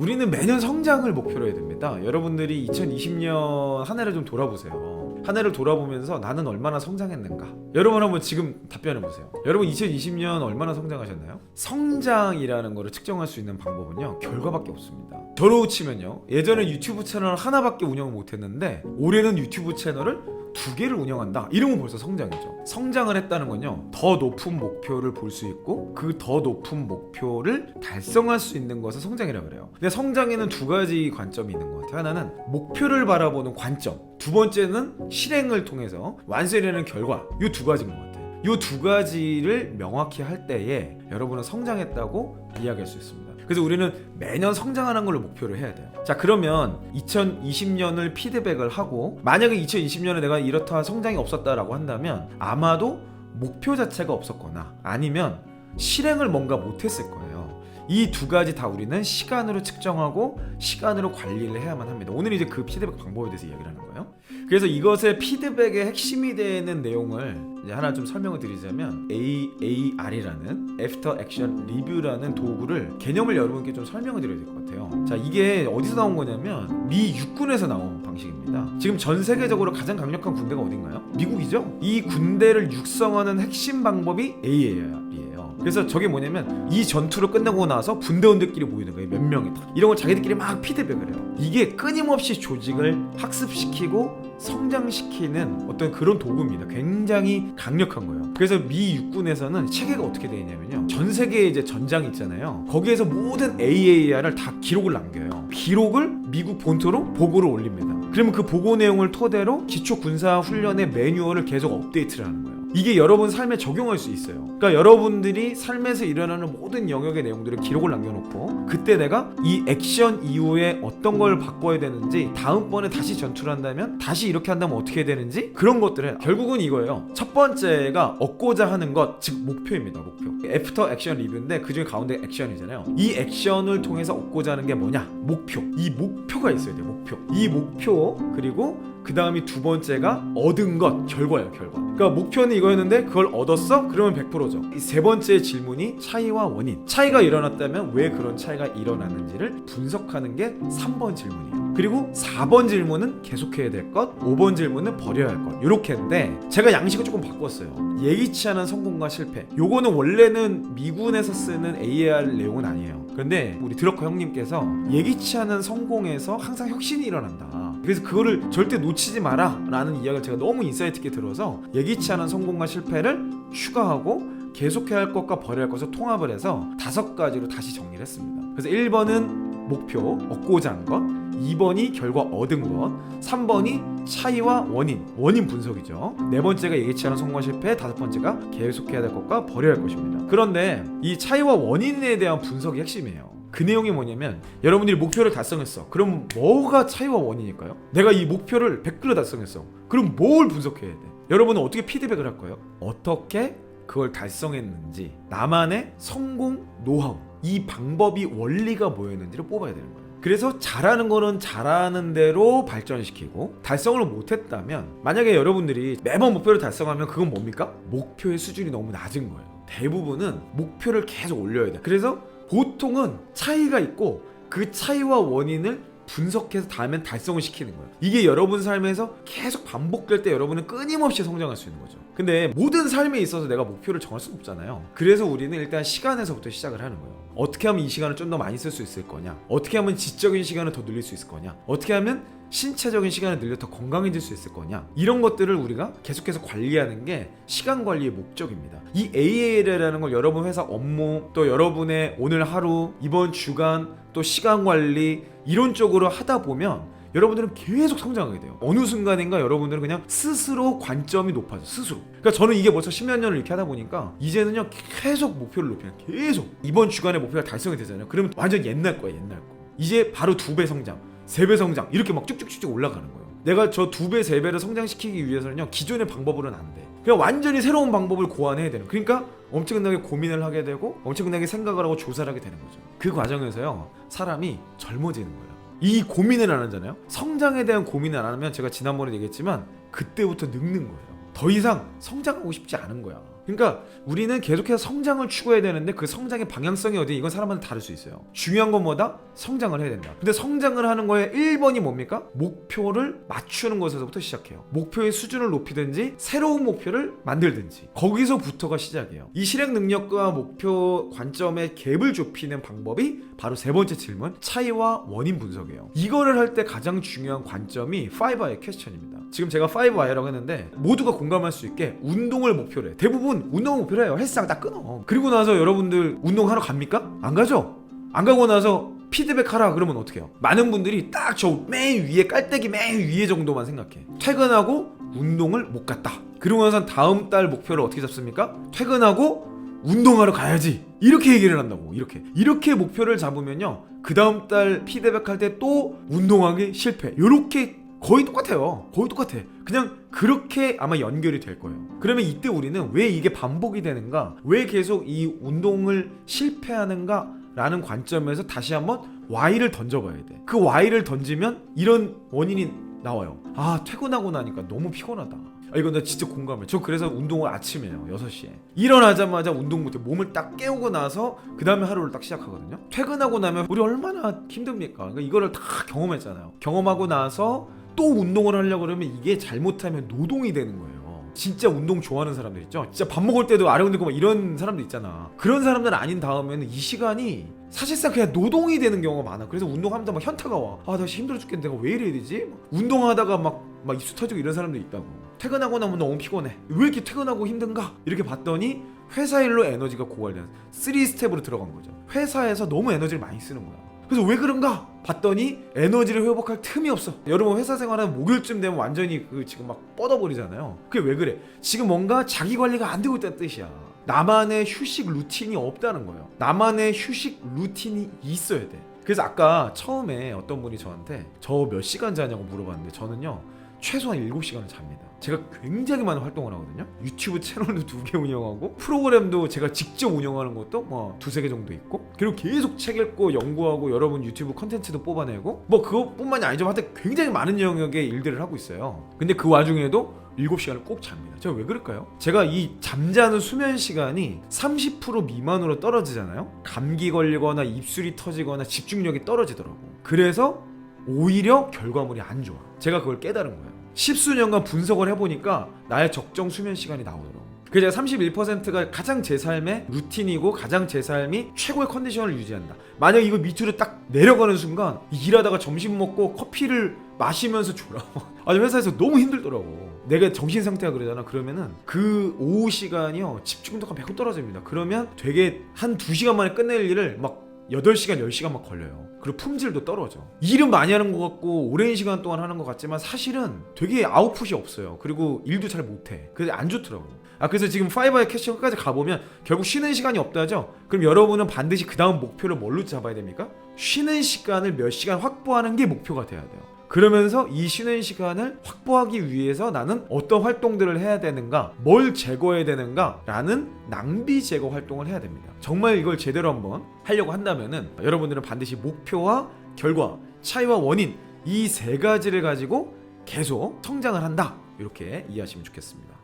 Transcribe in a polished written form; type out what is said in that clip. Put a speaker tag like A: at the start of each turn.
A: 우리는 매년 성장을 목표로 해야 됩니다. 여러분들이 2020년 한 해를 좀 돌아보세요. 한 해를 돌아보면서 나는 얼마나 성장했는가? 여러분 한번 지금 답변해 보세요. 여러분 2020년 얼마나 성장하셨나요? 성장이라는 거를 측정할 수 있는 방법은요, 결과밖에 없습니다. 저로 치면요, 예전에 유튜브 채널 하나밖에 운영을 못했는데 올해는 유튜브 채널을 2개를 운영한다. 이러면 벌써 성장이죠. 성장을 했다는 건요, 더 높은 목표를 볼 수 있고 그 더 높은 목표를 달성할 수 있는 것을 성장이라고 그래요. 근데 성장에는 2가지 관점이 있는 것 같아요. 하나는 목표를 바라보는 관점, 두 번째는 실행을 통해서 완수되는 결과. 이 2가지인 것 같아요. 이 2가지를 명확히 할 때에 여러분은 성장했다고 이야기할 수 있습니다. 그래서 우리는 매년 성장하는 걸로 목표를 해야 돼요. 자, 그러면 2020년을 피드백을 하고 만약에 2020년에 내가 이렇다 성장이 없었다라고 한다면 아마도 목표 자체가 없었거나 아니면 실행을 뭔가 못했을 거예요. 이 2가지 다 우리는 시간으로 측정하고 시간으로 관리를 해야만 합니다. 오늘 이제 그 피드백 방법에 대해서 이야기를 하는 거예요. 그래서 이것의 피드백의 핵심이 되는 내용을 이제 하나 좀 설명을 드리자면 AAR이라는 After Action Review라는 도구를 개념을 여러분께 좀 설명을 드려야 될 것 같아요. 자, 이게 어디서 나온 거냐면 미 육군에서 나온 방식입니다. 지금 전 세계적으로 가장 강력한 군대가 어딘가요? 미국이죠. 이 군대를 육성하는 핵심 방법이 AAR이에요. 그래서 저게 뭐냐면 이 전투를 끝나고 나서 분대원들끼리 모이는 거예요. 몇 명이 다. 이런 걸 자기들끼리 막 피드백을 해요. 이게 끊임없이 조직을 학습시키고 성장시키는 어떤 그런 도구입니다. 굉장히 강력한 거예요. 그래서 미 육군에서는 체계가 어떻게 되어 있냐면요, 전 세계에 이제 전장이 있잖아요. 거기에서 모든 AAR을 다 기록을 남겨요. 기록을 미국 본토로 보고를 올립니다. 그러면 그 보고 내용을 토대로 기초 군사 훈련의 매뉴얼을 계속 업데이트를 하는 거예요. 이게 여러분 삶에 적용할 수 있어요. 그러니까 여러분들이 삶에서 일어나는 모든 영역의 내용들을 기록을 남겨놓고 그때 내가 이 액션 이후에 어떤 걸 바꿔야 되는지, 다음번에 다시 전투를 한다면 다시 이렇게 한다면 어떻게 해야 되는지, 그런 것들을 결국은 이거예요. 첫 번째가 얻고자 하는 것, 즉 목표입니다. 목표. 애프터 액션 리뷰인데 그중에 가운데 액션이잖아요. 이 액션을 통해서 얻고자 하는 게 뭐냐? 목표. 이 목표가 있어야 돼요. 목표. 이 목표, 그리고 그 다음이 2번째가 얻은 것, 결과예요. 결과. 그러니까 목표는 이거였는데 그걸 얻었어? 그러면 100%죠. 이 3번째 질문이 차이와 원인. 차이가 일어났다면 왜 그런 차이가 일어났는지를 분석하는 게 3번 질문이에요. 그리고 4번 질문은 계속해야 될 것, 5번 질문은 버려야 할 것. 이렇게 했는데 제가 양식을 조금 바꿨어요. 예기치 않은 성공과 실패. 요거는 원래는 미군에서 쓰는 AAR 내용은 아니에요. 그런데 우리 드러커 형님께서 예기치 않은 성공에서 항상 혁신이 일어난다. 그래서 그거를 절대 놓치지 마라 라는 이야기를 제가 너무 인사이트 있게 들어서 예기치 않은 성공과 실패를 추가하고 계속해야 할 것과 버려야 할 것을 통합을 해서 5가지로 다시 정리를 했습니다. 그래서 1번은 목표, 얻고자 한 것, 2번이 결과 얻은 것, 3번이 차이와 원인 분석이죠. 4번째가 예기치 않은 성공과 실패, 5번째가 계속해야 될 것과 버려야 할 것입니다. 그런데 이 차이와 원인에 대한 분석이 핵심이에요. 그 내용이 뭐냐면 여러분들이 목표를 달성했어. 그럼 뭐가 차이와 원인일까요? 내가 이 목표를 100% 달성했어. 그럼 뭘 분석해야 돼? 여러분은 어떻게 피드백을 할 거예요? 어떻게 그걸 달성했는지, 나만의 성공 노하우, 이 방법이 원리가 뭐였는지를 뽑아야 되는 거예요. 그래서 잘하는 거는 잘하는 대로 발전시키고, 달성을 못했다면, 만약에 여러분들이 매번 목표를 달성하면 그건 뭡니까? 목표의 수준이 너무 낮은 거예요. 대부분은 목표를 계속 올려야 돼. 그래서 보통은 차이가 있고 그 차이와 원인을 분석해서 다음엔 달성을 시키는 거예요. 이게 여러분 삶에서 계속 반복될 때 여러분은 끊임없이 성장할 수 있는 거죠. 근데 모든 삶에 있어서 내가 목표를 정할 수는 없잖아요. 그래서 우리는 일단 시간에서부터 시작을 하는 거예요. 어떻게 하면 이 시간을 좀 더 많이 쓸 수 있을 거냐, 어떻게 하면 지적인 시간을 더 늘릴 수 있을 거냐, 어떻게 하면 신체적인 시간을 늘려 더 건강해질 수 있을 거냐, 이런 것들을 우리가 계속해서 관리하는 게 시간 관리의 목적입니다. 이 AAL이라는 걸 여러분 회사 업무, 또 여러분의 오늘 하루, 이번 주간, 또 시간 관리 이런 쪽으로 하다 보면 여러분들은 계속 성장하게 돼요. 어느 순간인가 여러분들은 그냥 스스로 관점이 높아져. 스스로. 그러니까 저는 이게 벌써 10몇 년을 이렇게 하다 보니까 이제는요 계속 목표를 높여요. 계속. 이번 주간에 목표가 달성이 되잖아요. 그러면 완전 옛날 거야. 옛날 거. 이제 바로 2배 성장, 3배 성장 이렇게 막 쭉쭉쭉쭉 올라가는 거예요. 내가 저 2배, 3배를 성장시키기 위해서는요 기존의 방법으로는 안 돼. 그냥 완전히 새로운 방법을 고안해야 되는. 그러니까 엄청나게 고민을 하게 되고 엄청나게 생각을 하고 조사를 하게 되는 거죠. 그 과정에서요 사람이 젊어지는 거예요. 이 고민을 안 하잖아요. 성장에 대한 고민을 안 하면 제가 지난번에 얘기했지만 그때부터 늙는 거예요. 더 이상 성장하고 싶지 않은 거야. 그러니까 우리는 계속해서 성장을 추구해야 되는데 그 성장의 방향성이 어디 이건 사람마다 다를 수 있어요. 중요한 건 뭐다? 성장을 해야 된다. 근데 성장을 하는 거에 1번이 뭡니까? 목표를 맞추는 것에서부터 시작해요. 목표의 수준을 높이든지 새로운 목표를 만들든지 거기서부터가 시작이에요. 이 실행 능력과 목표 관점의 갭을 좁히는 방법이 바로 세 번째 질문, 차이와 원인 분석이에요. 이거를 할 때 가장 중요한 관점이 5Why 퀘스천입니다. 지금 제가 5Why라고 했는데 모두가 공감할 수 있게 운동을 목표로 해. 대부분 운동을 목표로 해요. 헬스장 딱 끊어. 그리고 나서 여러분들 운동하러 갑니까? 안 가죠? 안 가고 나서 피드백 하라 그러면 어떻게 해요? 많은 분들이 딱 저 맨 위에 깔때기 맨 위에 정도만 생각해. 퇴근하고 운동을 못 갔다. 그러고 나서 다음 달 목표를 어떻게 잡습니까? 퇴근하고 운동하러 가야지. 이렇게 얘기를 한다고. 이렇게 목표를 잡으면요, 그 다음 달 피드백할 때 또 운동하기 실패. 요렇게 거의 똑같아요. 거의 똑같아. 그냥 그렇게 아마 연결이 될 거예요. 그러면 이때 우리는 왜 이게 반복이 되는가, 왜 계속 이 운동을 실패하는가 라는 관점에서 다시 한번 Y를 던져봐야 돼. 그 Y를 던지면 이런 원인이 나와요. 아, 퇴근하고 나니까 너무 피곤하다. 아, 이건 나 진짜 공감해. 저 그래서 운동을 아침에 해요. 6시에 일어나자마자 운동부터 몸을 딱 깨우고 나서 그 다음에 하루를 딱 시작하거든요. 퇴근하고 나면 우리 얼마나 힘듭니까? 그러니까 이거를 다 경험했잖아요. 경험하고 나서 또 운동을 하려고 그러면 이게 잘못하면 노동이 되는 거예요. 진짜 운동 좋아하는 사람들 있죠? 진짜 밥 먹을 때도 아래 흔들고 막 이런 사람들 있잖아. 그런 사람들 아닌 다음에는 이 시간이 사실상 그냥 노동이 되는 경우가 많아. 그래서 운동하면서 막 현타가 와. 아, 나 힘들어 죽겠는데 내가 왜 이래야 되지? 운동하다가 막 입수 터지고 이런 사람들 있다고. 퇴근하고 나면 너무 피곤해. 왜 이렇게 퇴근하고 힘든가? 이렇게 봤더니 회사 일로 에너지가 고갈되는 3스텝으로 들어간 거죠. 회사에서 너무 에너지를 많이 쓰는 거야. 그래서 왜 그런가? 봤더니 에너지를 회복할 틈이 없어. 여러분 회사 생활하는 목요일쯤 되면 완전히 지금 막 뻗어버리잖아요. 그게 왜 그래? 지금 뭔가 자기 관리가 안 되고 있다는 뜻이야. 나만의 휴식 루틴이 없다는 거예요. 나만의 휴식 루틴이 있어야 돼. 그래서 아까 처음에 어떤 분이 저한테 저 몇 시간 자냐고 물어봤는데 저는요, 최소한 7시간을 잡니다. 제가 굉장히 많은 활동을 하거든요. 유튜브 채널도 2개 운영하고 프로그램도 제가 직접 운영하는 것도 뭐 2-3개 정도 있고, 그리고 계속 책 읽고 연구하고 여러분 유튜브 컨텐츠도 뽑아내고 뭐 그것뿐만이 아니죠. 하여튼 굉장히 많은 영역의 일들을 하고 있어요. 근데 그 와중에도 7시간을 꼭 잡니다. 제가 왜 그럴까요? 제가 이 잠자는 수면 시간이 30% 미만으로 떨어지잖아요. 감기 걸리거나 입술이 터지거나 집중력이 떨어지더라고. 그래서 오히려 결과물이 안 좋아. 제가 그걸 깨달은 거예요. 10수년간 분석을 해보니까 나의 적정 수면 시간이 나오더라고. 그래서 제가 31%가 가장 제 삶의 루틴이고 가장 제 삶이 최고의 컨디션을 유지한다. 만약 이거 밑으로 딱 내려가는 순간 일하다가 점심 먹고 커피를 마시면서 졸아. 아주 회사에서 너무 힘들더라고. 내가 정신 상태가 그러잖아. 그러면은 그 오후 시간이요, 집중도가 매우 떨어집니다. 그러면 되게 한 2시간 만에 끝낼 일을 막 8시간, 10시간 막 걸려요. 그리고 품질도 떨어져. 일은 많이 하는 것 같고 오랜 시간 동안 하는 것 같지만 사실은 되게 아웃풋이 없어요. 그리고 일도 잘 못해. 그래서 안 좋더라고. 그래서 지금 5Why 퀘스천 끝까지 가보면 결국 쉬는 시간이 없다죠? 그럼 여러분은 반드시 그 다음 목표를 뭘로 잡아야 됩니까? 쉬는 시간을 몇 시간 확보하는 게 목표가 돼야 돼요. 그러면서 이 쉬는 시간을 확보하기 위해서 나는 어떤 활동들을 해야 되는가, 뭘 제거해야 되는가 라는 낭비 제거 활동을 해야 됩니다. 정말 이걸 제대로 한번 하려고 한다면은 여러분들은 반드시 목표와 결과, 차이와 원인, 이 3가지를 가지고 계속 성장을 한다, 이렇게 이해하시면 좋겠습니다.